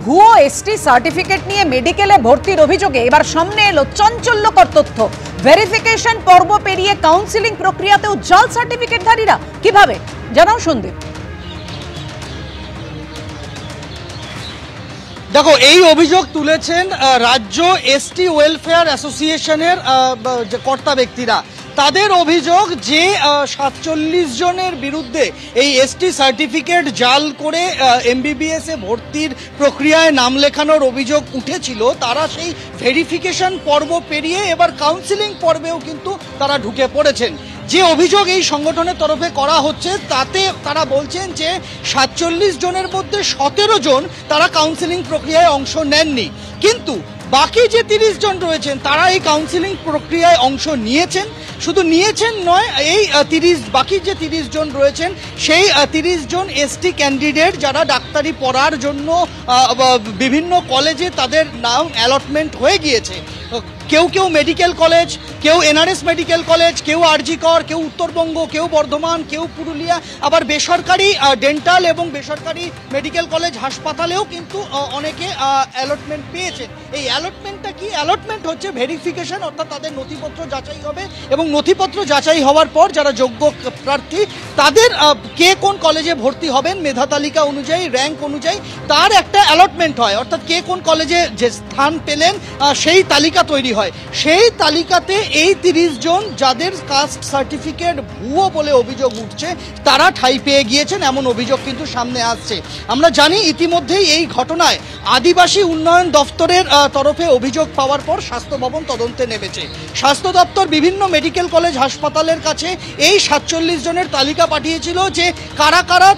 ভুয়ো ST certificate নিয়ে মেডিকেলে ভর্তির অভিযোগে এবার সামনে এলো চাঞ্চল্যকর তথ্য। ভেরিফিকেশন পর্ব পেরিয়ে কাউন্সিলিং প্রক্রিয়াতেও জাল সার্টিফিকেটধারীরা। কিভাবে জানাও সন্দীপ। দেখো, এই অভিযোগ তুলেছেন রাজ্য এসটি ওয়েলফেয়ার অ্যাসোসিয়েশনের যে কর্তা ব্যক্তিরা। তাদের অভিযোগ যে 47 জনের বিরুদ্ধে এই এসটি সার্টিফিকেট জাল করে এমবিবিএস এ ভর্তির প্রক্রিয়ায় নাম লেখানোর অভিযোগ উঠেছিল, তারা সেই ভেরিফিকেশন পর্ব পেরিয়ে এবার কাউন্সিলিং পর্বেও কিন্তু তারা ঢুকে পড়েছেন। যে অভিযোগ এই সংগঠনের তরফে করা হচ্ছে তাতে তারা বলছেন যে 47 জনের মধ্যে 17 জন তারা কাউন্সিলিং প্রক্রিয়ায় অংশ নেননি, কিন্তু বাকি যে 30 জন রয়েছেন তারা এই কাউন্সিলিং প্রক্রিয়ায় অংশ নিয়েছেন। শুধু নিয়েছেন নয়, এই বাকি যে 30 জন রয়েছেন সেই 30 জন এসটি ক্যান্ডিডেট যারা ডাক্তারি পড়ার জন্য বিভিন্ন কলেজে তাদের নাম অ্যালটমেন্ট হয়ে গিয়েছে। কেউ কেউ মেডিকেল কলেজ, কেউ এনআরএস মেডিকেল কলেজ, কেউ আরজি কর, কেউ উত্তরবঙ্গ, কেউ বর্ধমান, কেউ পুরুলিয়া, আবার বেসরকারি ডেন্টাল এবং বেসরকারি মেডিকেল কলেজ হাসপাতালেও কিন্তু অনেকে অ্যালটমেন্ট পেয়েছেন। এই অ্যালটমেন্টটা কি? অ্যালটমেন্ট হচ্ছে ভেরিফিকেশন, অর্থাৎ তাদের নথিপত্র যাচাই হবে এবং নথিপত্র যাচাই হওয়ার পর যারা যোগ্য প্রার্থী তাদের কে কোন কলেজে ভর্তি হবেন মেধা তালিকা অনুযায়ী, র্যাঙ্ক অনুযায়ী তার একটা অ্যালটমেন্ট হয়, অর্থাৎ কে কোন কলেজে যে স্থান পেলেন সেই তালিকা তৈরি হয়। সেই তালিকাতে এই 30 জন যাদের কাস্ট সার্টিফিকেট ভুয়ো বলে অভিযোগ উঠছে তারা ঠাঁই পেয়ে গিয়েছেন, এমন অভিযোগ কিন্তু সামনে আসছে। আমরা জানি ইতিমধ্যেই এই ঘটনায় আদিবাসী উন্নয়ন দপ্তরের তরফে অভিযোগ পাওয়ার পর স্বাস্থ্য ভবন তদন্তে নেমেছে। স্বাস্থ্য দপ্তর বিভিন্ন মেডিকেল কলেজ হাসপাতালের কাছে এই 47 জনের তালিকা পাঠিয়েছিল যে কারা কারা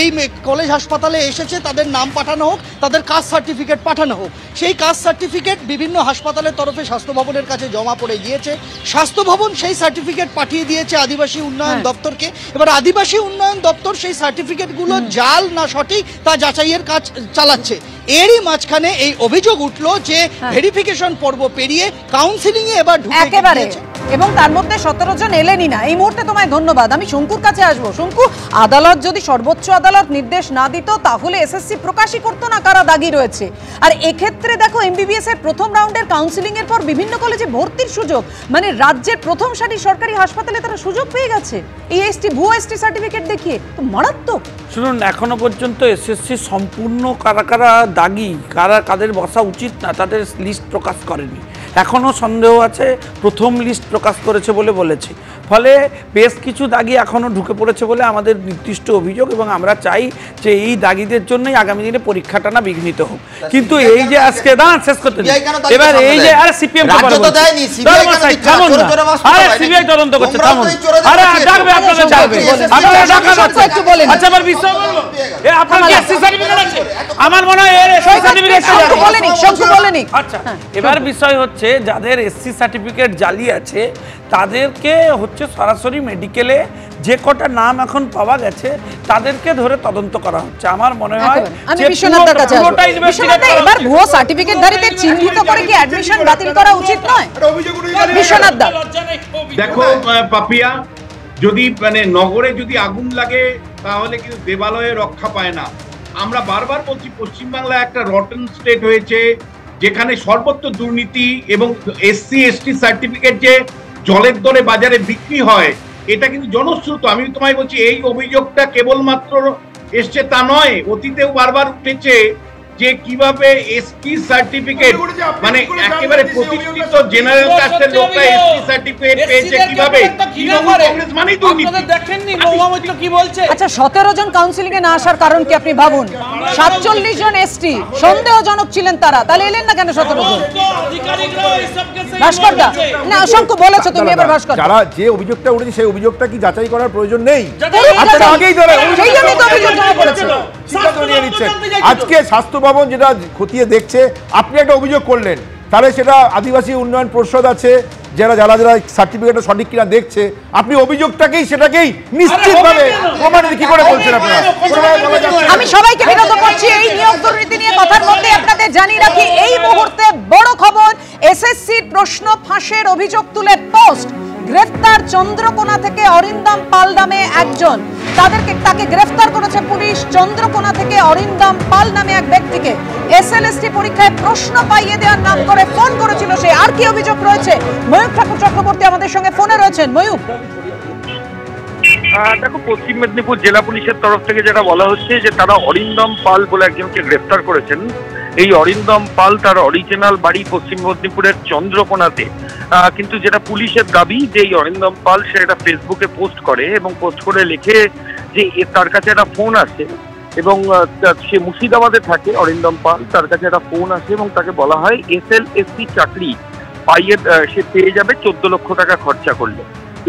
এই কলেজ হাসপাতালে এসেছে তাদের নাম পাঠানো হোক, তাদের কাস্ট সার্টিফিকেট পাঠানো হোক। সেই কাস্ট সার্টিফিকেট বিভিন্ন হাসপাতালের তরফে স্বাস্থ্য ভবনের কাছে জমা পড়ে গিয়েছে। স্বাস্থ্য ভবন সেই সার্টিফিকেট পাঠিয়ে দিয়েছে আদিবাসী উন্নয়ন দপ্তরকে। এবার আদিবাসী উন্নয়ন দপ্তর সেই সার্টিফিকেটগুলো জাল না সঠিক তা যাচাইয়ের কাজ চালাচ্ছে। এরই মাঝখানে এই অভিযোগ উঠলো যে ভেরিফিকেশন পর্ব পেরিয়ে কাউন্সিলিং এ এবার ঢুকে গিয়েছে এবং তার মধ্যে 17 জন এলেনই না। এই মুহূর্তে তোমায় ধন্যবাদ। আমি শঙ্কুর কাছে আসবো। শঙ্কু, আদালত যদি সর্বোচ্চ আদালত নির্দেশ না দিত তাহলে এসএসসি প্রকাশই করতো না কারা দাগি রয়েছে। আর এক্ষেত্রে দেখো, এমবিবিএস এর প্রথম রাউন্ডের কাউন্সিলিং এর পর বিভিন্ন কলেজে ভর্তির সুযোগ, মানে রাজ্যের প্রথম সারির সরকারি হাসপাতালে তারা সুযোগ পেয়ে গেছে এই ভুয়ো এসটি সার্টিফিকেট দেখিয়ে। তো মারাত্মক। শুনুন, এখনো পর্যন্ত এসএসসি সম্পূর্ণ কারা কারা দাগি, কাদের বসা উচিত না তাদের লিস্ট প্রকাশ করেনি। এখনও সন্দেহ আছে, প্রথম লিস্ট প্রকাশ করেছে বলেছে। ফলে বেশ কিছু দাগি এখনও ঢুকে পড়েছে বলে আমাদের নির্দিষ্ট অভিযোগ, এবং আমরা চাই যে এই দাগিদের জন্যই আগামী দিনে পরীক্ষাটা না বিঘ্নিত হোক। কিন্তু এই যে আজকে না শেষ করতে এবার এই যে আরে সিপিএম সিবিআই তদন্ত করছে, আমার মনে হয় আচ্ছা। এবার বিষয় হচ্ছে যাদের এসসি সার্টিফিকেট জালি আছে তাদেরকে হচ্ছে সরাসরি মেডিকেলে যে কটা নাম এখন পাওয়া গেছে তাদেরকে ধরে তদন্ত করা হচ্ছে। আমার মনে হয় আমি বিশ্বনাথের কাছে এবার ভুয়ো সার্টিফিকেটধারীদের চিহ্নিত করে কি অ্যাডমিশন বাতিল করা উচিত নয়? বিশ্বনাথ দা, দেখো পাপিয়া, যদি মানে নগরে যদি আগুন লাগে তাহলে কিন্তু দেবালয়ে রক্ষা পায় না। আমরা বারবার বলছি পশ্চিমবাংলা একটা রটন স্টেট হয়েছে যেখানে সর্বত্র দুর্নীতি, এবং এসসি এসটি সার্টিফিকেট যে জলের দরে বাজারে বিক্রি হয় এটা কিন্তু জনশ্রুত। আমি তোমায় বলছি এই অভিযোগটা কেবলমাত্র এসছে তা নয়, অতীতেও বারবার উঠেছে যে কিভাবে এসটি সার্টিফিকেট মানে একেবারে প্রতিষ্ঠিত জেনারেল কাস্টের লোকরা এসটি সার্টিফিকেট পেয়েছে কিভাবে। কংগ্রেস মানেই দুর্নীতি। দেখেননি মৌমামিত্র কি বলছে? আচ্ছা, 17 জন কাউন্সিলিং এ না আসার কারণ কি আপনি ভাবুন। 47 জন এসটি সন্দেহজনক ছিলেন তারা, তাহলে এলেন না কেন 17 জন? ভাস্কর দা, না শঙ্কু বলেছো তুমি, এবার ভাস্কর যারা যে অভিযোগটা উঠেছে সেই অভিযোগটা কি যাচাই করার প্রয়োজন নেই? আগেই ধরে সেই জন্যই তো অভিযোগ জমা পড়েছে। আজকে স্বাস্থ্য ভবন যেটা খতিয়ে দেখছে, আপনি একটা অভিযোগ করলেন, তাহলে সেটা আদিবাসী উন্নয়ন পরিষদ আছে যারা যারা যারা সার্টিফিকেটটা সঠিক কিনা দেখছে, আপনি অভিযোগটাকেই সেটাকেই নিশ্চিতভাবে প্রমাণিত কি করে বলছেন আপনারা? আমি সবাইকে বিরত করছি এই নিয়োগ দুর্নীতি নিয়ে কথার মধ্যে আপনাদের জানিয়ে রাখি এই মুহূর্তে বড় খবর। এসএসসির প্রশ্ন ফাঁসের অভিযোগ তুলে পোস্ট, গ্রেফতার চন্দ্রকোনা থেকে অরিন্দম পাল নামে একজন। তাকে গ্রেফতার করেছে পুলিশ। চন্দ্রকোনা থেকে অরিন্দম পাল নামে এক ব্যক্তিকে এসএলএসটি পরীক্ষায় প্রশ্ন পাইয়ে দেওয়ার নাম করে ফোন করেছিল সে। আর কি অভিযোগ রয়েছে? ময়ূক ঠাকুর চক্রবর্তী আমাদের সঙ্গে ফোনে রয়েছেন। ময়ূক, দেখো, পশ্চিম মেদিনীপুর জেলা পুলিশের তরফ থেকে যেটা বলা হচ্ছে যে তারা অরিন্দম পাল বলে একজনকে গ্রেফতার করেছেন। এই অরিন্দম পাল তার অরিজিনাল বাড়ি পশ্চিম মেদিনীপুরের চন্দ্রকোনাতে, কিন্তু যেটা পুলিশের দাবি যে এই অরিন্দম পাল সে এটা ফেসবুকে পোস্ট করে এবং পোস্ট করে লিখে যে তার কাছে একটা ফোন আসে এবং সে মুর্শিদাবাদে থাকে। অরিন্দম পাল, তার কাছে একটা ফোন আসে এবং তাকে বলা হয় এসএলএসটি চাকরি পাইয়ে সে পেয়ে যাবে 14 লক্ষ টাকা খরচা করলে,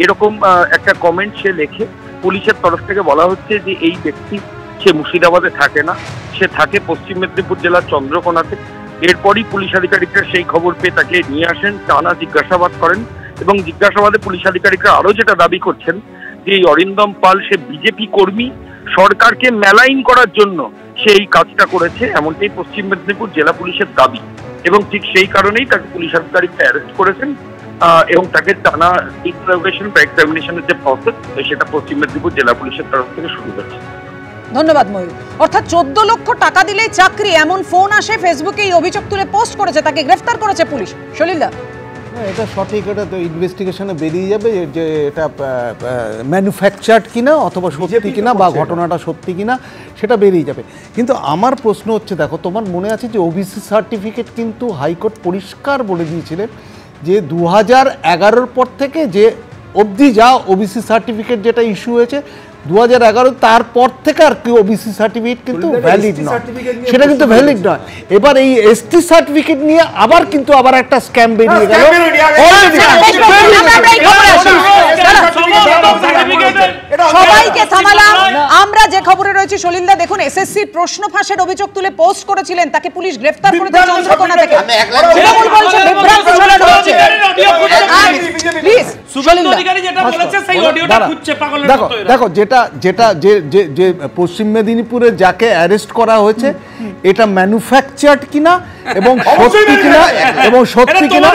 এরকম একটা কমেন্ট সে লেখে। পুলিশের তরফ থেকে বলা হচ্ছে যে এই ব্যক্তি সে মুর্শিদাবাদে থাকে না, সে থাকে পশ্চিম মেদিনীপুর জেলার চন্দ্রকোনাতে। এরপরই পুলিশ আধিকারিকরা সেই খবর পেয়ে তাকে নিয়ে আসেন, টানা জিজ্ঞাসাবাদ করেন এবং জিজ্ঞাসাবাদে পুলিশ আধিকারিকরা আরো যেটা দাবি করছেন যে এই অরিন্দম পাল সে বিজেপি কর্মী, সরকারকে মেলাইন করার জন্য সে এই কাজটা করেছে, এমনটাই পশ্চিম মেদিনীপুর জেলা পুলিশের দাবি। এবং ঠিক সেই কারণেই তাকে পুলিশ আধিকারিকরা অ্যারেস্ট করেছেন এবং তাকে টানা ইন্টারোগেশন বা এক্সামিনেশনের যে প্রসেস সেটা পশ্চিম মেদিনীপুর জেলা পুলিশের তরফ থেকে শুরু হয়েছে। ধন্যবাদ ময়ূর। অর্থাৎ 14 লক্ষ টাকা দিলেই চাকরি, এমন ফোন আসে, ফেসবুকে এই অভিযোগ তুলে পোস্ট করেছে, তাকে গ্রেফতার করেছে পুলিশ। সলিলদা, এটা সঠিক, এটা তো ইনভেস্টিগেশনে বেরিয়ে যাবে যে এটা ম্যানুফ্যাকচার্ড কিনা অথবা সত্যি কিনা বা ঘটনাটা সত্যি কিনা সেটা বেরিয়ে যাবে। কিন্তু আমার প্রশ্ন হচ্ছে, দেখো, তোমার মনে আছে যে ওবিসি সার্টিফিকেট কিন্তু হাইকোর্ট পরিষ্কার বলে দিয়েছিলেন যে 2011 পর থেকে যে অবধি যা ওবিসি সার্টিফিকেট যেটা ইস্যু হয়েছে 2011 তারপর থেকে আর কি ওবিসি সার্টিফিকেট কিন্তু ভ্যালিড নয়, সেটা কিন্তু ভ্যালিড নয়। এবার এই এসটি সার্টিফিকেট নিয়ে আবার একটা স্ক্যাম বেরিয়ে গেল। সবাইকে থামালাম। আমরা যে খবরে রয়েছে সলিলদা, দেখুন, এসএসসির প্রশ্ন ফাঁসের অভিযোগ তুলে পোস্ট করেছিলেন, তাকে পুলিশ গ্রেফতার করেছে চন্দ্রকোনা থেকে। তৃণমূল বলছে বিভ্রান্ত ছড়ানো হচ্ছে। প্লিজ দেখো, যে পশ্চিম মেদিনীপুরে যাকে অ্যারেস্ট করা হয়েছে এটা ম্যানুফ্যাকচার্ড কিনা এবং সত্যি কিনা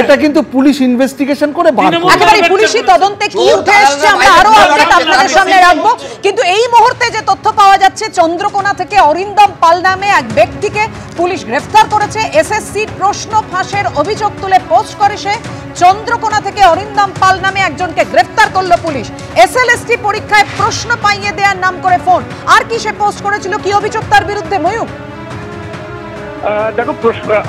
এটা কিন্তু পুলিশ ইনভেস্টিগেশন করে বার করবে। একেবারে পুলিশি তদন্তে কি উঠে এসেছে আমরা আরো আপডেট আপনাদের সামনে রাখবো। কিন্তু এই মুহূর্তে যে তথ্য পাওয়া যাচ্ছে, চন্দ্রকোনা থেকে অরিন্দম পাল নামে এক ব্যক্তিকে পুলিশ গ্রেফতার করেছে। এসএসসির প্রশ্ন ফাঁসের অভিযোগ তুলে পোস্ট করে সে। চন্দ্রকোনা থেকে অরিন্দম পাল নামে একজনকে গ্রেফতার করলো পুলিশ। এসএলএসটি পরীক্ষায় প্রশ্ন পাইয়ে দেওয়ার নাম করে ফোন। আর কি সে পোস্ট করেছিল, কি অভিযোগ তার বিরুদ্ধে? ময়ূক, দেখো,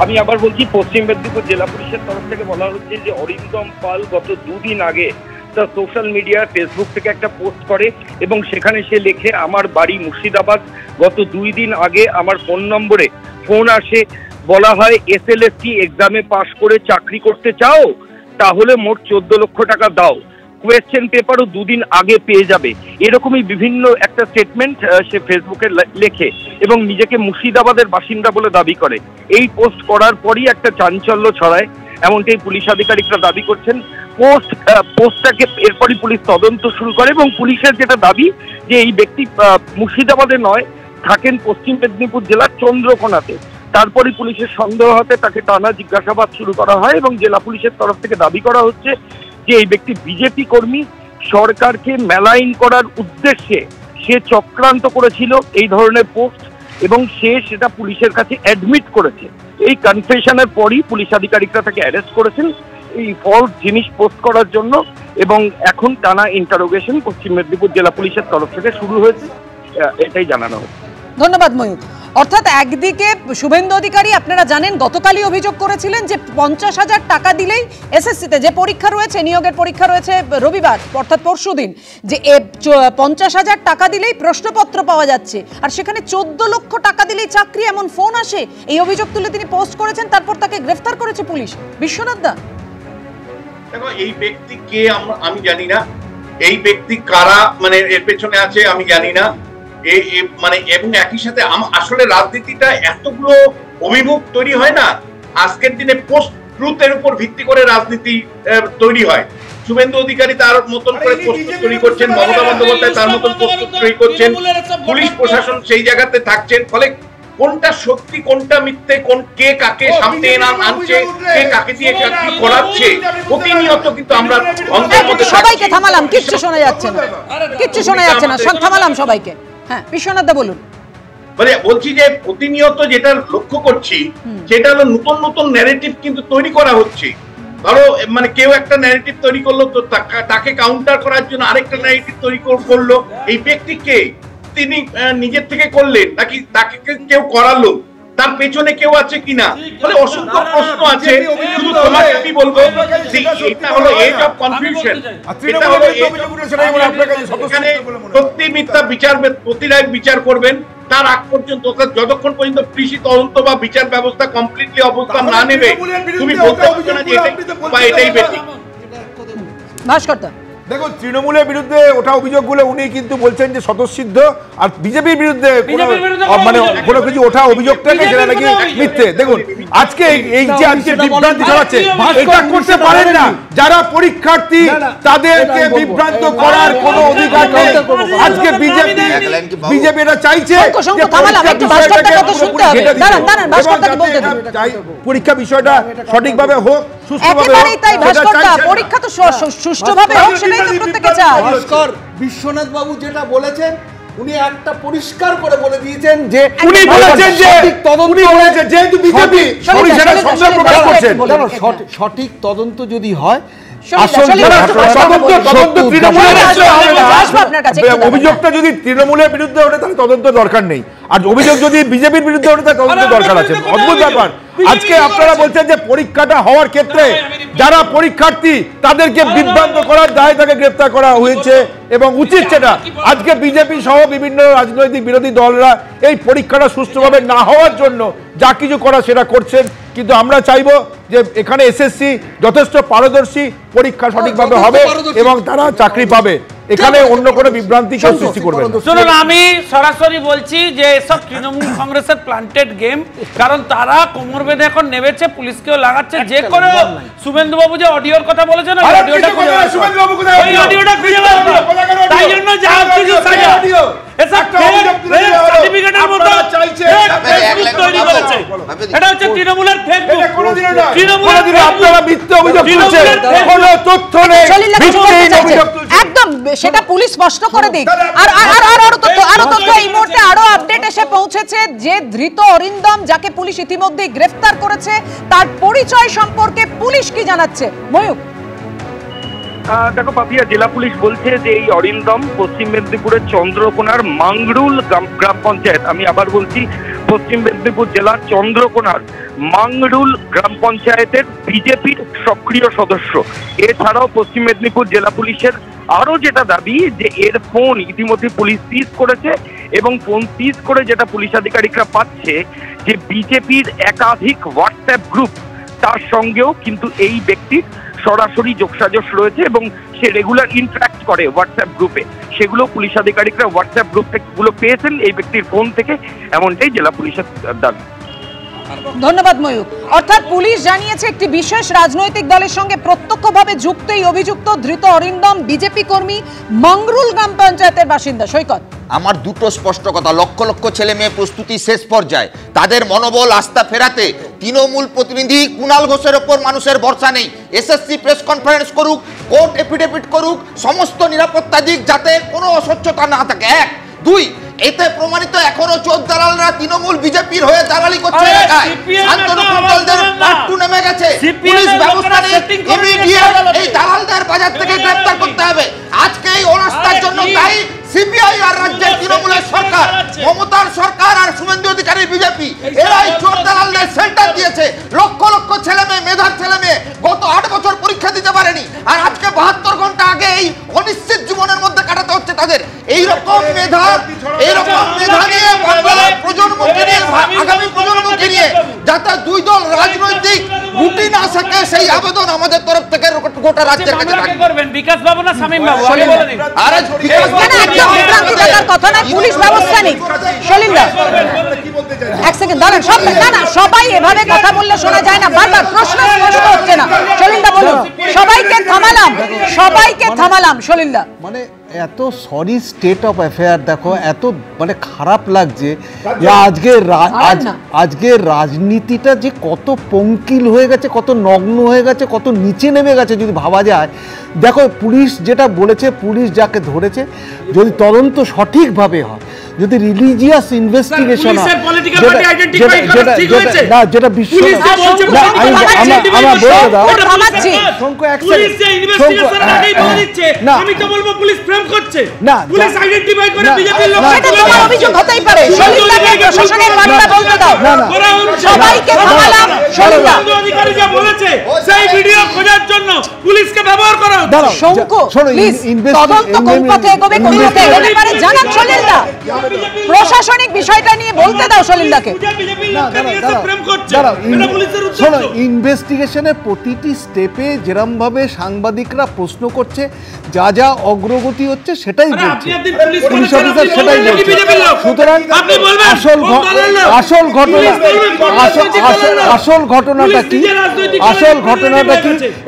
আমি আবার বলছি, পশ্চিম মেদিনীপুর জেলা পুলিশের তরফ থেকে বলা হচ্ছে যে অরিন্দম পাল গত 2 দিন আগে তার সোশ্যাল মিডিয়া ফেসবুক থেকে একটা পোস্ট করে এবং সেখানে সে লেখে, আমার বাড়ি মুর্শিদাবাদ, গত 2 দিন আগে আমার ফোন নম্বরে ফোন আসে, বলা হয় এসএলএসটি এক্সামে পাশ করে চাকরি করতে চাও, তাহলে মোট 14 লক্ষ টাকা দাও, কোয়েশ্চেন পেপারও 2 দিন আগে পেয়ে যাবে। এরকমই বিভিন্ন একটা স্টেটমেন্ট সে ফেসবুকে লেখে এবং নিজেকে মুর্শিদাবাদের বাসিন্দা বলে দাবি করে। এই পোস্ট করার পরই একটা চাঞ্চল্য ছড়ায়, এমনটাই পুলিশ আধিকারিকরা দাবি করছেন। পোস্টটাকে এরপরই পুলিশ তদন্ত শুরু করে এবং পুলিশের যেটা দাবি যে এই ব্যক্তি মুর্শিদাবাদে নয়, থাকেন পশ্চিম মেদিনীপুর জেলার চন্দ্রকোনাতে। তারপরে পুলিশের সন্দেহ হতে তাকে টানা জিজ্ঞাসাবাদ শুরু করা হয় এবং জেলা পুলিশের তরফ থেকে দাবি করা হচ্ছে যে এই ব্যক্তি বিজেপি কর্মী, সরকারকে মেলাইন করার উদ্দেশ্যে সে চক্রান্ত করেছিল এই ধরনের পোস্ট এবং সে সেটা পুলিশের কাছে অ্যাডমিট করেছে। এই কনফেশনের পরই পুলিশ আধিকারিকরা তাকে অ্যারেস্ট করেছেন এই ফলস জিনিস পোস্ট করার জন্য এবং এখন টানা ইন্টারোগেশন পশ্চিম মেদিনীপুর জেলা পুলিশের তরফ থেকে শুরু হয়েছে, এটাই জানানো হয়েছে। ধন্যবাদ ময়ূর। অর্থাৎ একদিকে শুভেন্দু অধিকারী, আপনারা জানেন, গতকালই অভিযোগ করেছিলেন যে 50,000 টাকা দিলেই এসএসসিতে যে পরীক্ষা রয়েছে, নিয়োগের পরীক্ষা রয়েছে রবিবার অর্থাৎ পরশুদিন, যে 50,000 টাকা দিলেই প্রশ্নপত্র পাওয়া যাচ্ছে, আর সেখানে 14 লক্ষ টাকা দিলেই চাকরি, এমন ফোন আসে। এই অভিযোগ তুলে তিনি পোস্ট করেছেন, তারপর তাকে গ্রেফতার করেছে পুলিশ। বিশ্বনাথ দা, দেখো, এই ব্যক্তি কে আমি জানি না, এই ব্যক্তি কারা মানে এর পেছনে আছে আমি জানি না, মানে এবং একই সাথে আসলে রাজনীতিটা এতগুলো অভিমুখ তৈরি হয় না। আজকের দিনে পোস্ট ট্রুথের উপর ভিত্তি করে রাজনীতি তৈরি হয়। শুভেন্দু অধিকারী তার মতন করে প্রস্তুত তৈরি করছেন, মমতা বন্দ্যোপাধ্যায় তার মতন প্রস্তুত তৈরি করছেন, পুলিশ প্রশাসন সেই জায়গাতে থাকছেন, ফলে কোনটা সত্যি কোনটা মিথ্যে, কে কাকে সামনে আনছে, কে কাকে দিয়ে কি করাচ্ছে, প্রতিনিয়ত কিন্তু আমরা সবাইকে থামালাম, কিচ্ছু শোনা যাচ্ছে না, কিচ্ছু শোনা যাচ্ছে না, থামালাম সবাইকে। হ্যাঁ, বিশ্বনাথ দা বলুন। মানে বলছি যে প্রতিনিয়ত যেটা লক্ষ্য করছি সেটা হলো নতুন নতুন ন্যারেটিভ কিন্তু তৈরি করা হচ্ছে। ধরো মানে কেউ একটা ন্যারেটিভ তৈরি করলো, তো তাকে কাউন্টার করার জন্য আরেকটা ন্যারেটিভ তৈরি করলো। এই ব্যক্তিকে তিনি নিজের থেকে করলেন নাকি তাকে কেউ করালো, তার পেছনে কেউ আছে কিনা, মানে অসংখ্য প্রশ্ন আছে। শুধু তোমাকে আমি বলবো এটা হলো এজ অফ কনফিউশন। এটা হলো এখানে সত্যি মিথ্যা বিচার করবেন, তার আগ পর্যন্ত যতক্ষণ পর্যন্ত পুলিশি তদন্ত বা বিচার ব্যবস্থা কমপ্লিটলি অবস্থান না নেবে তুমি বলতে পারছো না যে এটাই বেশি। ভাস্করদা দেখুন, তৃণমূলের বিরুদ্ধে ওঠা অভিযোগগুলো উনি কিন্তু বলছেন যে স্বতঃসিদ্ধ, আর বিজেপির বিরুদ্ধে মানে কোনো কিছু ওঠা অভিযোগটাকে সেটা নাকি মিথ্যে। দেখুন আজকে এই যে আজকে বিভ্রান্তি ছড়াচ্ছে, এটা করতে পারেন না যারা পরীক্ষার্থী, তাদেরকে বিভ্রান্ত করার কোনো অধিকার নেই। আজকে বিজেপি এটা চাইছে পরীক্ষা বিষয়টা সঠিকভাবে হোক, সুষ্ঠুভাবে। পরীক্ষা তো সুষ্ঠুভাবে হোক, সেটাই তো প্রত্যেকে চায়। বিশ্বনাথ বাবু যেটা বলেছেন, উনি একটা পরিষ্কার করে বলে দিয়েছেন যে উনি বলেছেন যে যেহেতু বিজেপি সঠিক তদন্ত যদি হয়, অভিযোগটা যদি তৃণমূলের বিরুদ্ধে ওঠে তাহলে তদন্ত দরকার নেই, আর অভিযোগ যদি বিজেপির বিরুদ্ধে ওঠে তাহলে তদন্ত দরকার আছে। অদ্ভুত ব্যাপার। আজকে আপনারা বলছেন যে পরীক্ষাটা হওয়ার ক্ষেত্রে যারা পরীক্ষার্থী তাদেরকে বিভ্রান্ত করার দায়ে তাকে গ্রেফতার করা হয়েছে এবং উচিত সেটা। আজকে বিজেপি সহ বিভিন্ন রাজনৈতিক বিরোধী দলরা এই পরীক্ষাটা সুষ্ঠুভাবে না হওয়ার জন্য যা কিছু করা সেটা করছেন, কিন্তু আমরা চাইবো যে এখানে এসএসসি যথেষ্ট পারদর্শী, পরীক্ষা সঠিকভাবে হবে এবং তারা চাকরি পাবে। এখানে অন্য কোনো বিভ্রান্তি কেউ সৃষ্টি করবে না। শুনুন, আমি সরাসরি বলছি যে এসব তৃণমূল কংগ্রেসের প্ল্যান্টেড গেম, কারণ তারা কোমর বেঁধে এখন নেমেছে, পুলিশকেও লাগাচ্ছে। যে করে শুভেন্দু বাবু যে অডিওর কথা বলেছেন, ওই অডিওটা খুঁজে বার করুন, ওই অডিওটা খুঁজে বার করুন। তাই জন্য যা কিছু সাজা এসব সার্টিফিকেটের মতো ফেসবুক তৈরি করেছে। এটা হচ্ছে তৃণমূলের ফেসবুক। তৃণমূলের আপনারা মিথ্যা অভিযোগ করছেন, কোনো তথ্য নেই, একদম সেটা পুলিশ স্পষ্ট করে দিক। আর আরো তথ্য এই মুহূর্তে আরো আপডেট এসে পৌঁছেছে যে ধৃত অরিন্দম, যাকে পুলিশ ইতিমধ্যে গ্রেফতার করেছে, তার পরিচয় সম্পর্কে পুলিশ কি জানাচ্ছে। ময়ূক। দেখো পাপিয়া, জেলা পুলিশ বলছে যে এই অরিন্দম পশ্চিম মেদিনীপুরের চন্দ্রকোনার মাংরুল গ্রাম পঞ্চায়েত, আমি আবার বলছি পশ্চিম মেদিনীপুর জেলার চন্দ্রকোনার মাংরুল গ্রাম পঞ্চায়েতের বিজেপির সক্রিয় সদস্য। এছাড়াও পশ্চিম মেদিনীপুর জেলা পুলিশের আরো যেটা দাবি যে এর ফোন ইতিমধ্যে পুলিশ সিজ করেছে, এবং ফোন সিজ করে যেটা পুলিশ আধিকারিকরা পাচ্ছে যে বিজেপির একাধিক হোয়াটসঅ্যাপ গ্রুপ, তার সঙ্গেও কিন্তু এই ব্যক্তির সরাসরি যোগসাজশ রয়েছে এবং সে রেগুলার ইন্টারাক্ট করে হোয়াটসঅ্যাপ গ্রুপে। সেগুলো পুলিশ আধিকারিকরা হোয়াটসঅ্যাপ গ্রুপগুলো পেয়েছেন এই ব্যক্তির ফোন থেকে, এমনটাই জেলা পুলিশের দাবি। ধন্যবাদ ময়ূক। অর্থাৎ পুলিশ জানিয়েছে একটি বিশেষ রাজনৈতিক দলের সঙ্গে প্রত্যক্ষভাবে যুক্ত এই অভিযুক্ত ধৃত অরিন্দম বিজেপি কর্মী, মংরুল গ্রাম পঞ্চায়েতের বাসিন্দা। সৈকত, আমার দুটো স্পষ্ট কথা, লক্ষ লক্ষ ছেলে মেয়ে প্রস্তুতি শেষ পর্যায়ে, তাদের মনোবল আস্থা ফেরাতে তৃণমূল প্রতিনিধি কুণাল ঘোষের ওপর মানুষের ভরসা নেই। এসএসসি প্রেস কনফারেন্স করুক, কোর্ট এফিডেভিট করুক, সমস্ত নিরাপত্তা দিক যাতে কোনো অস্বচ্ছতা না থাকে। 1, 2, এতে প্রমাণিত এখনো চোর দালালরা তৃণমূল বিজেপির হয়ে দালালি করছে এলাকায়। শান্তনু কুণ্ডলদের পাট্টু নেমে গেছে, পুলিশ ব্যবস্থা নেই, ইমিডিয়েট এই দালালদের বাজার থেকে গ্রেফতার করতে হবে। আজকে এই অনাস্থার জন্য দায়ী সিপিআই আর রাজ্যের তৃণমূলের সরকার, মমতার সরকার আর শুভেন্দু অধিকারীর বিজেপি। এরাই চোর দালালদের সেন্টার দিয়েছে। লক্ষ লক্ষ ছেলে মেয়ে, মেধার ছেলে মেয়ে গত 8 বছর পরীক্ষা দিতে পারেনি, আর আজকে 72 ঘন্টা আগে এই অনিশ্চিত জীবনের মধ্যে কাটাতে হচ্ছে তাদের। এইরকম মেধা নিয়ে বাংলার প্রজন্মকে নিয়ে, আগামী প্রজন্মকে নিয়ে যাতে দুই দল রাজনৈতিক রুটি না থাকে, সেই আবেদন আমাদের তরফ থেকে গোটা রাজ্যের কাছে থাকবে। বিকাশ বাবু না শামীম বাবু? আরে বিকাশ কথা না, পুলিশ ব্যবস্থা নেই। সলিলদা, এক সেকেন্ড দাঁড়ান। সবাই এভাবে কথা বললে শোনা যায় না, বারবার প্রশ্ন স্পষ্ট হচ্ছে না। সলিলদা বলুন। সবাইকে থামালাম। সলিলদা, মানে এত সরি স্টেট অফ অ্যাফেয়ার দেখো, এত মানে খারাপ লাগছে যে আজকে রাজনীতিটা যে কত পঙ্কিল হয়ে গেছে, কত নগ্ন হয়ে গেছে, কত নিচে নেমে গেছে যদি ভাবা যায়। দেখো পুলিশ যেটা বলেছে, পুলিশ যাকে ধরেছে, যদি তদন্ত সঠিকভাবে হয়, যদি রিলিজিয়াস ইনভেস্টিগেশন হয়, যেটা বিশ্ব প্রশাসনিক বিষয়টা নিয়ে বলতে দাও সলিলদাকে। ইনভেস্টিগেশনের প্রতিটি স্টেপে যেরকম ভাবে সাংবাদিকরা প্রশ্ন করছে, যা যা অগ্রগতি হচ্ছে সেটাই বলছে, পুলিশ অফিসার সেটাই বলছে। সুতরাং আসল ঘটনাটা কি,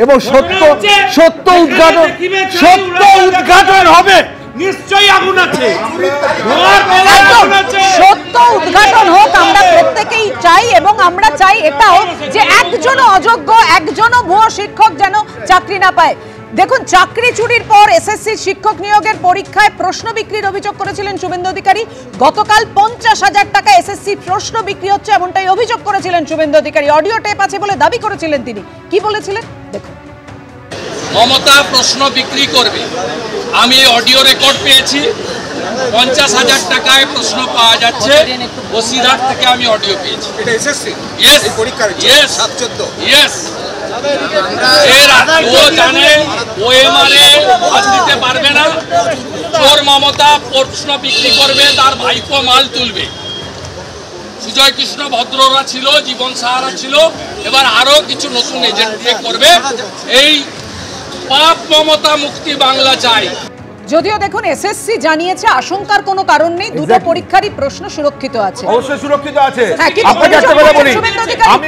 এবং সত্য উদ্ঘাটন হবে। নিশ্চয়ই আগুন আছে, সত্য উদ্ঘাটন হোক আমরা প্রত্যেকেই চাই, এবং আমরা চাই এটাও যে একজনও অযোগ্য, একজনও ভুয়ো শিক্ষক যেন চাকরি না পায়। দেখুন, চাকরি চুরির পর এসএসসি শিক্ষক নিয়োগের পরীক্ষায় প্রশ্ন বিক্রির অভিযোগ করেছিলেন শুভেন্দু অধিকারী। গতকাল 50,000 টাকা এসএসসি প্রশ্ন বিক্রি হচ্ছে এমনটাই অভিযোগ করেছিলেন শুভেন্দু অধিকারী। অডিও টেপ আছে বলে দাবি করেছিলেন তিনি। কি বলেছিলেন দেখুন। মমতা প্রশ্ন বিক্রি করবে, আমি অডিও রেকর্ড পেয়েছি। 50,000 টাকায় প্রশ্ন পাওয়া যাচ্ছে, বসিরহাট থেকে আমি অডিও পেয়েছি। এটা এসএসসি ইয়েস পরীক্ষার ইয়েস 714 ইয়েস। এর ও জানে ওএমআরএ হাত দিতে পারবে না, তোর মমতা প্রশ্ন বিক্রি করবে, তার ভাইপো মাল তুলবে। সুজয় কৃষ্ণ ভদ্ররা ছিল, জীবন সাহারা ছিল, এবার আরো কিছু নতুন এজেন্ট দিয়ে করবে। এই পাপ মমতা মুক্তি বাংলা চাই। যদিও দেখুন এসএসসি জানিয়েছে আশঙ্কার কোনো কারণ নেই, দুটো পরীক্ষারই প্রশ্ন সুরক্ষিত আছে। অবশ্যই সুরক্ষিত আছে। আপনাকে একটা কথা বলি,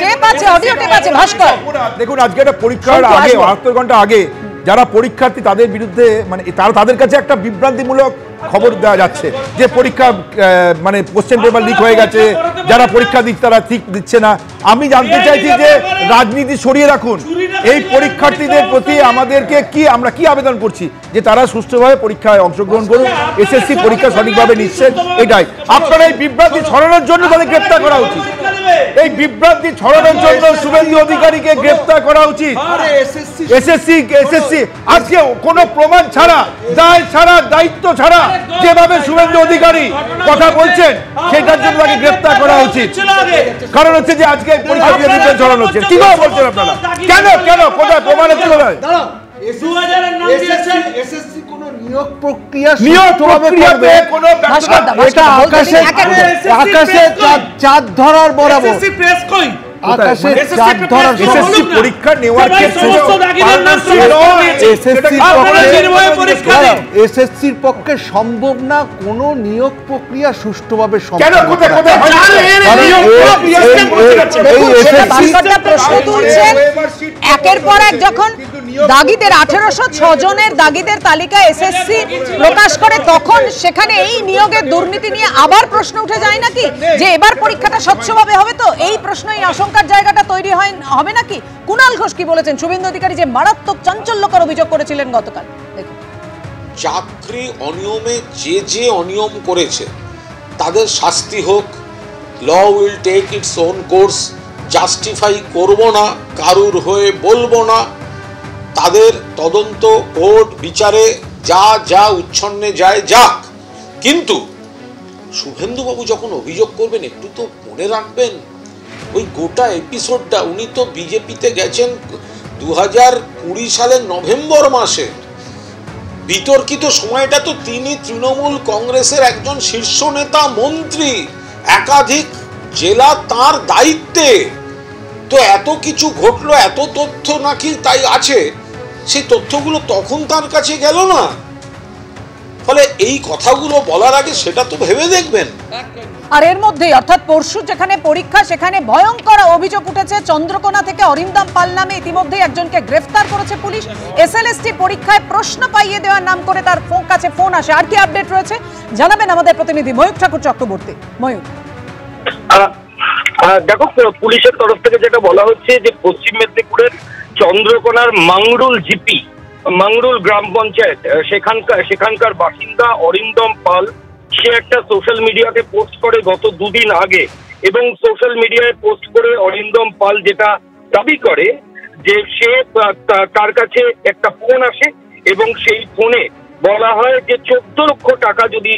টেপ আছে, অডিও টেপ আছে ভাস্কর। দেখুন আজকে একটা পরীক্ষার আগে 72 ঘন্টা আগে যারা পরীক্ষার্থী তাদের বিরুদ্ধে মানে তাদের কাছে একটা বিভ্রান্তিমূলক খবর দেওয়া যাচ্ছে যে পরীক্ষা মানে কোশ্চেন পেপার লিক হয়ে গেছে, যারা পরীক্ষা দিচ্ছে তারা ঠিক দিচ্ছে না। আমি জানতে চাইছি যে রাজনীতি সরিয়ে রাখুন, এই পরীক্ষার্থীদের প্রতি আমাদেরকে আমরা কি আবেদন করছি যে তারা সুষ্ঠুভাবে পরীক্ষায় অংশগ্রহণ করুন, এসএসসি পরীক্ষা সঠিকভাবে নিচ্ছেন, এটাই। আপনারা এই বিভ্রান্তি ছড়ানোর জন্য তাদের গ্রেপ্তার করা উচিত, এই বিভ্রান্তি ছড়ানোর জন্য শুভেন্দু অধিকারীকে গ্রেপ্তার করা উচিত। এসএসসি আজকে কোনো প্রমাণ ছাড়া, দায় ছাড়া, দায়িত্ব ছাড়া যেভাবে শুভেন্দু অধিকারী কথা বলছেন সেটার জন্য তাকে গ্রেপ্তার করা উচিত। কারণ হচ্ছে যে আজকে পরীক্ষা দিয়ে বিভ্রান্তি ছড়ানো হচ্ছে। কি করে বলছেন আপনারা? কেন কোথায় প্রমাণের ছিল না? এসএসসি কোনো নিয়োগ প্রক্রিয়া আকাশে চাঁদ ধরার বরাবর। পরীক্ষা নেওয়ার এসএসসির পক্ষে সম্ভব না কোনো নিয়োগ প্রক্রিয়া সুষ্ঠুভাবে একের পর এক যখন দাগিদের 1806 জনের দাগিদের তালিকা এসএসসি প্রকাশ করে, তখন সেখানে এই নিয়োগের দুর্নীতি নিয়ে আবার প্রশ্ন উঠে যায় নাকি যে এবার পরীক্ষাটা স্বচ্ছভাবে হবে? তো এই প্রশ্নই আশঙ্কার জায়গাটা তৈরি হবে নাকি? কুণাল ঘোষ কি বলেছেন? শুভেন্দু অধিকারী যে মারাত্মক চাঞ্চল্যকর অভিযোগ করেছিলেন গতকাল, দেখুন। চাকরি অনিয়মে যে অনিয়ম করেছে তাদের শাস্তি হোক, law will take its own course, justify করব না, কারুর হয়ে বলবো না, তাদের তদন্ত কোর্ট বিচারে যা উচ্ছন্নে যায় যাক। কিন্তু শুভেন্দুবাবু যখন অভিযোগ করবেন একটু তো মনে রাখবেন ওই গোটা এপিসোডটা। উনি তো বিজেপিতে গেছেন 2020 সালের নভেম্বর মাসে। বিতর্কিত সময়টা তো তিনি তৃণমূল কংগ্রেসের একজন শীর্ষ নেতা, মন্ত্রী, একাধিক জেলা তার দায়িত্বে। তো এত কিছু ঘটলো, এত তথ্য নাকি তাই আছে, সেই তথ্যগুলো তখন তার কাছে গেল না। ফলে এই কথাগুলো বলার আগে সেটা তো ভেবে দেখবেন। আর এর মধ্যেই অর্থাৎ পরশু যেখানে পরীক্ষা সেখানে ভয়ঙ্কর অভিযোগ উঠেছে চন্দ্রকোনা থেকে অরিন্দম পাল নামে ইতিমধ্যেই একজনকে গ্রেফতার করেছে পুলিশ। এসএলএসটি পরীক্ষায় প্রশ্ন পাইয়ে দেওয়ার নাম করে তার কাছে ফোন আসে। আর কি আপডেট রয়েছে জানাবেন আমাদের প্রতিনিধি ময়ূর ঠাকুর চক্রবর্তী। ময়ূর, দেখো পুলিশের তরফ থেকে যেটা বলা হচ্ছে যে পশ্চিম মেদিনীপুরের চন্দ্রকোনার মাংরুল জিপি, মাংরুল গ্রাম পঞ্চায়েত সেখানকার বাসিন্দা অরিন্দম পাল, সে একটা সোশ্যাল মিডিয়াতে পোস্ট করে গত দুদিন আগে, এবং সোশ্যাল মিডিয়ায় পোস্ট করে অরিন্দম পাল যেটা দাবি করে যে সে তার কাছে একটা ফোন আসে এবং সেই ফোনে বলা হয় যে 14 লক্ষ টাকা যদি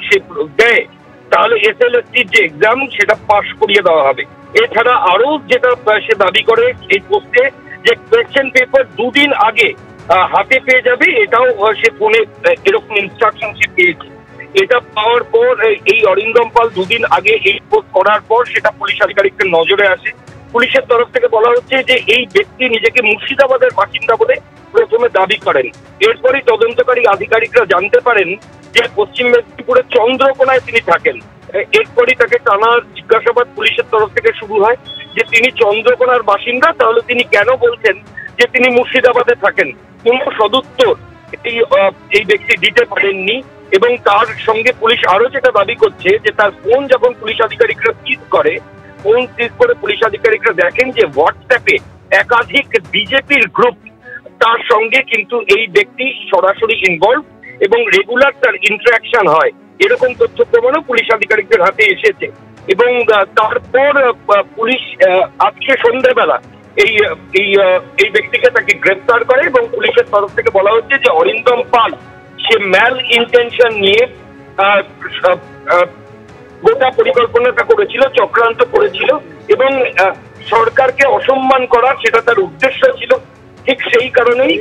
সে দেয় তাহলে এসএলএসটির যে এক্সাম সেটা পাশ করিয়ে দেওয়া হবে। এছাড়া আরো যেটা সে দাবি করে এই পোস্টে যে কোয়েশ্চেন পেপার দুদিন আগে হাতে পেয়ে যাবে, এটাও সে ফোনে এরকম ইনস্ট্রাকশন সে পেয়েছে। এটা পাওয়ার পর এই অরিন্দম পাল দুদিন আগে এই পোস্ট করার পর সেটা পুলিশ আধিকারিকদের নজরে আসে। পুলিশের তরফ থেকে বলা হচ্ছে যে এই ব্যক্তি নিজেকে মুর্শিদাবাদের বাসিন্দা বলে প্রথমে দাবি করেন। এরপরই তদন্তকারী আধিকারিকরা জানতে পারেন যে পশ্চিম মেদিনীপুরের চন্দ্রকোনায় তিনি থাকেন। এরপরই তাকে টানা জিজ্ঞাসাবাদ পুলিশের তরফ থেকে শুরু হয় যে তিনি চন্দ্রকোনার বাসিন্দা, তাহলে তিনি কেন বলছেন যে তিনি মুর্শিদাবাদে থাকেন। কোনো সদুত্তর এই ব্যক্তি দিতে পারেননি এবং তার সঙ্গে পুলিশ আরো যেটা দাবি করছে যে তার ফোন যখন পুলিশ আধিকারিকরা সিজ করে, ফোন সিজ করে পুলিশ আধিকারিকরা দেখেন যে হোয়াটসঅ্যাপে একাধিক বিজেপির গ্রুপ, তার সঙ্গে কিন্তু এই ব্যক্তি সরাসরি ইনভলভ এবং রেগুলার তার ইন্টারাকশন হয়, এরকম তথ্য প্রমাণও পুলিশ আধিকারিকদের হাতে এসেছে। এবং তারপর পুলিশ আজকে সন্ধ্যাবেলা এই ব্যক্তিকে তাকে গ্রেফতার করে এবং পুলিশের তরফ থেকে বলা হচ্ছে যে অরিন্দম পাল সে ম্যাল ইন্টেনশন নিয়ে গোটা পরিকল্পনাটা করেছিল, চক্রান্ত করেছিল এবং সরকারকে অসম্মান করা সেটা তার উদ্দেশ্য ছিল। ঠিক সেই কারণেই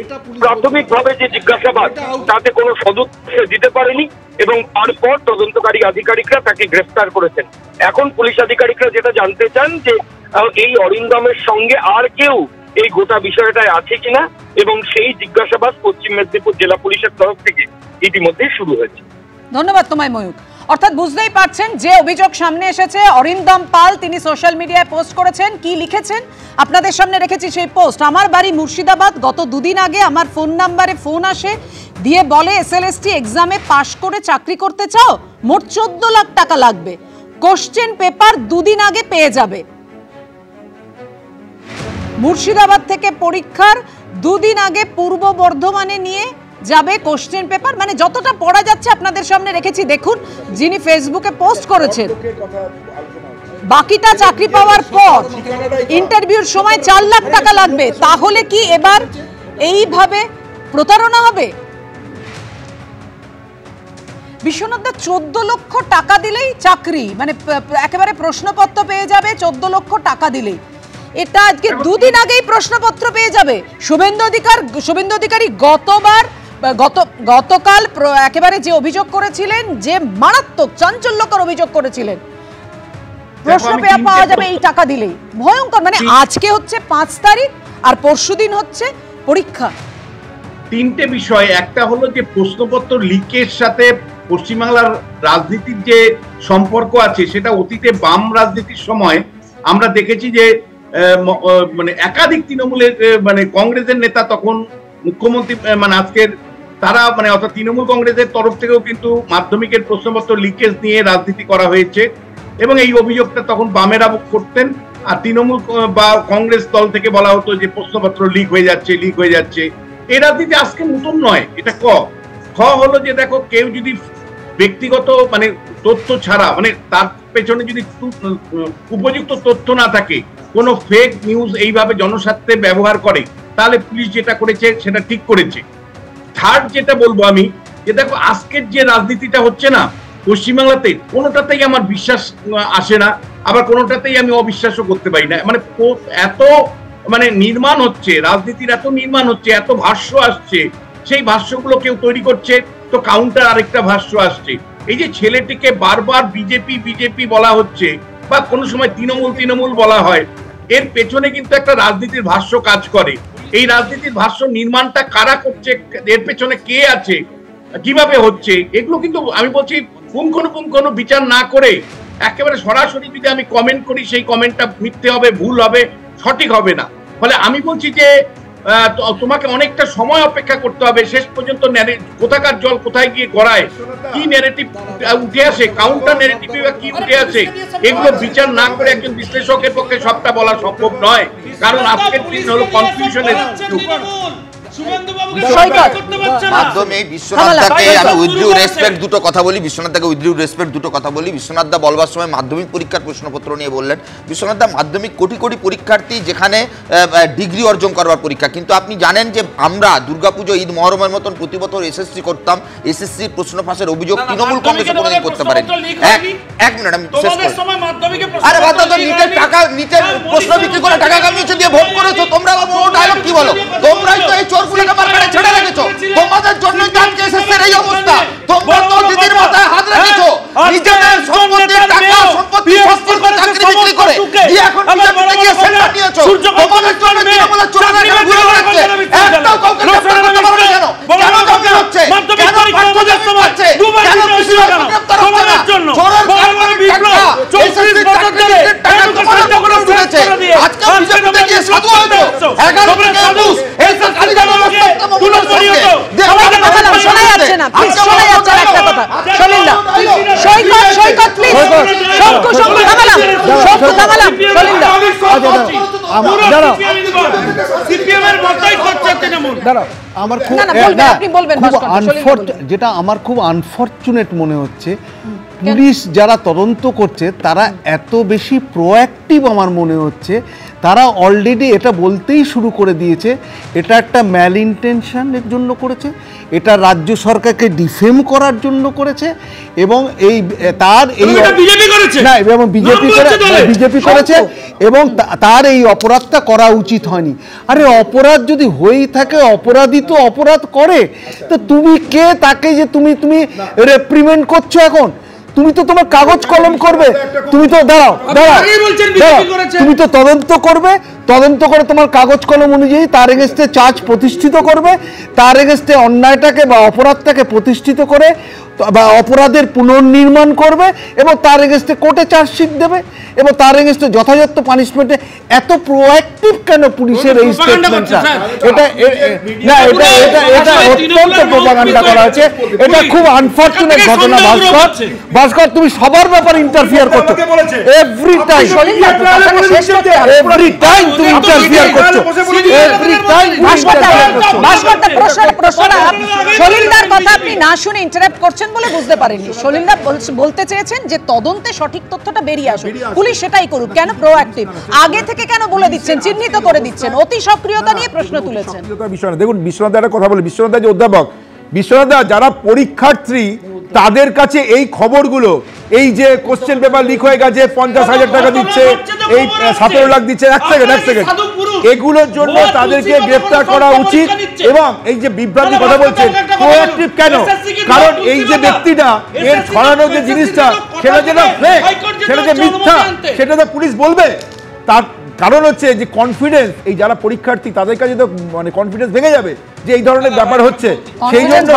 প্রাথমিকভাবে যে জিজ্ঞাসাবাদ তাতে কোনো সদুত্তর দিতে পারেনি এবং তারপর তদন্তকারী আধিকারিকরা তাকে গ্রেফতার করেছেন। এখন পুলিশ আধিকারিকরা যেটা জানতে চান যে এই অরিন্দমের সঙ্গে আর কেউ এই গোটা বিষয়টায় আছে কিনা, এবং সেই জিজ্ঞাসাবাদ পশ্চিম মেদিনীপুর জেলা পুলিশের তরফ থেকে ইতিমধ্যেই শুরু হয়েছে। ধন্যবাদ তোমায় ময়ূর। অর্থাৎ বুঝতেই পারছেন যে অভিযোগ সামনে এসেছে, অরিন্দম পাল তিনি সোশ্যাল মিডিয়ায় পোস্ট করেছেন, কি লিখেছেন আপনাদের সামনে রেখেছি সেই পোস্ট। আমার বাড়ি মুর্শিদাবাদ, গত দুদিন আগে আমার ফোন নাম্বারে ফোন আসে, দিয়ে বলে এসএলএসটি এক্সামে পাশ করে চাকরি করতে চাও, মোট 14 লাখ টাকা লাগবে, কোশ্চেন পেপার দুদিন আগে পেয়ে যাবে। মুর্শিদাবাদ থেকে পরীক্ষার দুদিন আগে পূর্ব বর্ধমানে নিয়ে যাবে কোশ্চেন পেপার। মানে যতটা পড়া যাচ্ছে আপনাদের সামনে রেখেছি, দেখুন যিনি ফেসবুকে পোস্ট করেছেন। বাকিটা চাকরি পাওয়ার পর ইন্টারভিউর সময় 4 লাখ টাকা লাগবে। তাহলে কি এবার এইভাবে প্রতারণা হবে? বিশ্বনাথদা 14 লক্ষ টাকা দিলেই চাকরি, মানে একেবারে প্রশ্নপত্র পেয়ে যাবে 14 লক্ষ টাকা দিলেই। এটা আজকে দুদিন আগেই প্রশ্নপত্র পেয়ে যাবে। শুভেন্দু অধিকারী গতকাল একেবারে যে অভিযোগ করেছিলেন, যে মারাত্মক চাঞ্চল্যকর অভিযোগ করেছিলেন, প্রশ্ন পাওয়া যাবে এই টাকা দিলেই। ভয়ঙ্কর। মানে আজকে হচ্ছে 5 তারিখ আর পরশুদিন হচ্ছে পরীক্ষা। তিনটে বিষয়, একটা হলো যে প্রশ্নপত্র লিকের সাথে পশ্চিমবাংলার রাজনীতির যে সম্পর্ক আছে সেটা অতীতে বাম রাজনীতির সময় আমরা দেখেছি যে মানে একাধিক তৃণমূলের মানে কংগ্রেসের নেতা তখন মুখ্যমন্ত্রী মানে আজকের তারা মানে অর্থাৎ তৃণমূল কংগ্রেসের তরফ থেকেও কিন্তু মাধ্যমিকের প্রশ্নপত্র লিকেজ নিয়ে রাজনীতি করা হয়েছে এবং এই অভিযোগটা তখন বামেরা করতেন আর তৃণমূল বা কংগ্রেস দল থেকে বলা হতো যে প্রশ্নপত্র লিক হয়ে যাচ্ছে। এই রাজনীতি আজকে নতুন নয়, এটা খ হলো যে দেখো কেউ যদি ব্যক্তিগত মানে তথ্য ছাড়া মানে তার পেছনে যদি উপযুক্ত তথ্য না থাকে, কোনো ফেক নিউজ এইভাবে জনস্বার্থে ব্যবহার করে, তাহলে পুলিশ যেটা করেছে সেটা ঠিক করেছে। থার্ড যেটা বলবো আমি যে দেখো আজকের যে রাজনীতিটা হচ্ছে না পশ্চিমবাংলাতে, কোনোটাতেই আমার বিশ্বাস আসে না, আবার কোনোটাতেই আমি অবিশ্বাসও করতে পারি না। মানে এত মানে নির্মাণ হচ্ছে, রাজনীতির এত নির্মাণ হচ্ছে, এত ভাষ্য আসছে, সেই ভাষ্যগুলো কেউ তৈরি করছে তো কাউন্টার আরেকটা ভাষ্য আসছে। এই যে ছেলেটিকে বারবার বিজেপি বলা হচ্ছে বা কোনো সময় তৃণমূল বলা হয়, এর পেছনে কিন্তু একটা রাজনীতির ভাষ্য কাজ করে। এই রাজনীতির ভাষ্য নির্মাণটা কারা করছে, এর পেছনে কে আছে, কিভাবে হচ্ছে, এগুলো কিন্তু আমি বলছি পুঙ্খানুপুঙ্খ বিচার না করে একেবারে সরাসরি যদি আমি কমেন্ট করি সেই কমেন্টটা মিথ্যে হবে, ভুল হবে, সঠিক হবে না। ফলে আমি বলছি যে তোমাকে অনেকটা সময় অপেক্ষা করতে হবে। শেষ পর্যন্ত কোথাকার জল কোথায় গিয়ে গড়ায়, কি ন্যারেটিভ উঠে আসে, কাউন্টার ন্যারেটিভ কি উঠে আসে, এগুলো বিচার না করে একজন বিশ্লেষকের পক্ষে সবটা বলা সম্ভব নয়। কারণ আজকের দিন হলো কনফিউশনের যুগ। মাধ্যমে বিশ্বনাথদাকে আমি উইথ ডিউ রেসপেক্ট দুটো কথা বলি, বিশ্বনাথদাকে উইথ ডিউ রেসপেক্ট দুটো কথা বলি। বিশ্বনাথদা বলবার সময় মাধ্যমিক পরীক্ষার প্রশ্নপত্র নিয়ে বললেন। বিশ্বনাথদা, মাধ্যমিক কোটি কোটি পরীক্ষার্থী, যেখানে ডিগ্রি অর্জন করবার পরীক্ষা, কিন্তু আপনি জানেন যে আমরা দুর্গাপুজো, ঈদ, মহরমের মতন প্রতি বছর এসএসসি করতাম। এসএসসির প্রশ্ন ফাঁসের অভিযোগ তৃণমূল কংগ্রেস কোনোদিন করতে পারেনি। এক মিনিট আমি শেষ করি। আরে বাদ দাও, নিটের টাকা, নিটের প্রশ্ন বিক্রি করে টাকা কামিয়েছো, দিয়ে ভোট করেছো তোমরা। ডায়লগ কি বলো? তোমরাই তো এই চোরগুলোকে মার্কেটে ছেড়ে রেখেছো। তোমাদের জন্যই তো আজকে এসএসসির এই অবস্থা। তোমরা তো দিদির মাথায় হাত রেখেছো, নিজেদের সম্পত্তির টাকা, সম্পত্তি সস্তির করে চাকরি বিক্রি করে দিয়ে এখন বিজেপিতে গিয়ে সেন্টার নিয়েছো। তোমাদের জন্য তৃণমূলের চোরেরা কেন ঘুরে বেড়াচ্ছে? একটাও কাউকে গ্রেফতার করতে পারো না কেন? কেন কাউকে হচ্ছে? কেন পার্থদের হচ্ছে? কেন কৃষিরা গ্রেফতার হচ্ছে না? চোরের টাকা, এসএসসির চাকরি বিক্রির টাকা তোমাদের পকেটে ঢুকেছে। আজকে বিজেপিতে গিয়ে সাধু হয়েছো। 11 থেকে 21 এই সরকারি শোনা যাচ্ছে না, শোনা যাচ্ছে না একটা কথা। সলিলদা, সৈকত প্লিজ, শঙ্কু থামালাম, শঙ্কু থামালাম, সলিলদা। যেটা আমার খুব আনফরচুনেট মনে হচ্ছে, পুলিশ যারা তদন্ত করছে তারা এত বেশি প্রোঅ্যাক্টিভ আমার মনে হচ্ছে। তারা অলরেডি এটা বলতেই শুরু করে দিয়েছে এটা একটা ম্যাল ইন্টেনশনের জন্য করেছে, এটা রাজ্য সরকারকে ডিফেম করার জন্য করেছে, এবং এই তার এই না এবং বিজেপি করেছে, এবং তার এই অপরাধটা করা উচিত হয়নি। আরে অপরাধ যদি হয়েই থাকে, অপরাধী তো অপরাধ করে, তো তুমি কে তাকে যে তুমি রেপ্রিমেন্ট করছো? এখন তুমি তো তোমার কাগজ কলম করবে, তুমি তো দাঁড়াও, তুমি তো তদন্ত করবে, তদন্ত করে তোমার কাগজ কলম অনুযায়ী তার এগেন্সটে চার্জ প্রতিষ্ঠিত করবে, তার এগেন্সটে অন্যায়টাকে বা অপরাধটাকে প্রতিষ্ঠিত করে বা অপরাধের পুনর্নির্মাণ করবে, এবং তার এগেন্সটে কোর্টে চার্জশিট দেবে, এবং তার এগেন্সটে যথাযথ পানিশমেন্টে। এত প্রোঅ্যাক্টিভ কেন পুলিশের এই স্টেটমেন্টটা? এটা না, এটা অত্যন্ত প্রোপাগান্ডা করা আছে। এটা খুব আনফরচুনেট ঘটনা। ভাস্কর, তুমি সবার ব্যাপারে ইন্টারফিয়ার করছো, এভরি টাইম তুমি ইন্টারফিয়ার করছো, এভরি টাইম। সলিলদার কথা আপনি না শুনে ইন্টারাপ্ট করছেন বলে বুঝতে পারেননি। সলিলদা বলতে চেয়েছেন যে তদন্তে সঠিক তথ্যটা বেরিয়ে আসুক, পুলিশ সেটাই করুক। কেন প্রোঅ্যাক্টিভ? আগে থেকে কেন বলে দিচ্ছেন, চিহ্নিত করে দিচ্ছেন? অতি সক্রিয়তা নিয়ে প্রশ্ন তুলেছেন। দেখুন, বিশ্বনাথ একটা কথা বলে, বিশ্বনাথ যে অধ্যাপক, বিশ্বনাথ যারা পরীক্ষার্থী তাদের কাছে এই খবরগুলো, এই যে কোশ্চেন পেপার লিক হয়ে গেছে, 50,000 টাকা দিচ্ছে, এই 17 লাখ দিচ্ছে, এক সেকেন্ড, এগুলোর জন্য তাদেরকে গ্রেফতার করা উচিত। এবং এই যে বিভ্রান্তি কথা বলছেন, প্রোঅ্যাক্টিভ কেন? কারণ এই যে ব্যক্তিটা, এর ছড়ানো যে জিনিসটা, সেটা যেটা ফেক, সেটা যে মিথ্যা, সেটা তো পুলিশ বলবে। তার কারণ হচ্ছে যে কনফিডেন্স, এই যারা পরীক্ষার্থী তাদের কাছে তো মানে কনফিডেন্স ভেঙে যাবে যে এই ধরনের ব্যাপার হচ্ছে। সেই জন্য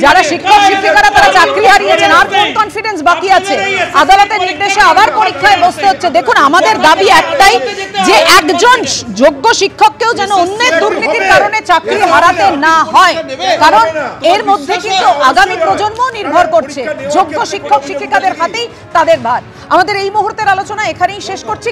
যারা শিক্ষক শিক্ষিকারা তারা চাকরি হারিয়েছেন, আর কোন কনফিডেন্স বাকি আছে? আদালতের নির্দেশে আবার পরীক্ষায় বসতে হচ্ছে। দেখুন, আমাদের দাবি একটাই যে একজন যোগ্য শিক্ষককেও যেন অন্যের দুর্নীতির কারণে চাকরি হারাতে না হয়, কারণ এর মধ্যে কিন্তু আগামী প্রজন্ম নির্ভর করছে। যোগ্য শিক্ষক শিক্ষিকাদের হাতেই তাদের ভার। আমাদের এই মুহূর্তের আলোচনা এখানেই শেষ করছি।